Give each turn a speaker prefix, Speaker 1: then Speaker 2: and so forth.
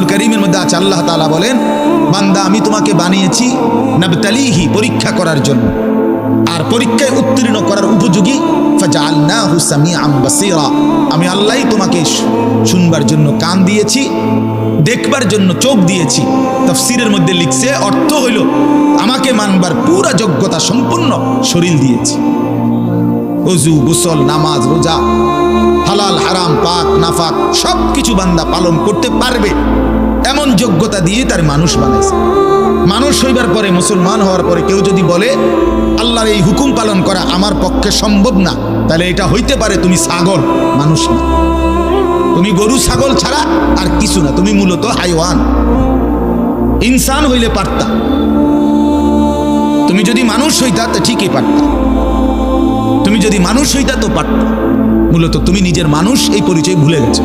Speaker 1: কোরআনুল কারীমের মধ্যে আছে, আল্লাহ তাআলা বলেন, বান্দা আমি তোমাকে বানিয়েছি নাবতালিহি, পরীক্ষা করার জন্য, আর পরীক্ষায় উত্তীর্ণ করার উপযোগী। ফাজআলনাহু সামিআন বাসীরা, আমি আল্লাহই তোমাকে শুনবার জন্য কান দিয়েছি, দেখবার জন্য চোখ দিয়েছি। তাফসীরের মধ্যে লিখছে, অর্থ হইল আমাকে মানবার পুরা যোগ্যতা সম্পন্ন শরীর দিয়েছি। ওযু, গোসল, নামাজ, রোজা, হালাল হারাম, পাক নাফাক সব কিছু বান্দা পালন করতে পারবে এমন যোগ্যতা দিয়ে তার মানুষ বানাইছে। মানুষ হইবার পরে, মুসলমান হওয়ার পরে কেউ যদি বলে আল্লাহর এই হুকুম পালন করা আমার পক্ষে সম্ভব না, তাহলে এটা হইতে পারে তুমি ছাগল, মানুষ না। তুমি গরু ছাগল ছাড়া আর কিছু না, তুমি মূলত হাইওয়ান। ইনসান হইলে পারতা, তুমি যদি মানুষ হইতা তো ঠিকই পারতা, তুমি যদি মানুষ হইতা তো পারতা। মূলত তুমি নিজের মানুষ এই পরিচয় ভুলে গেছো।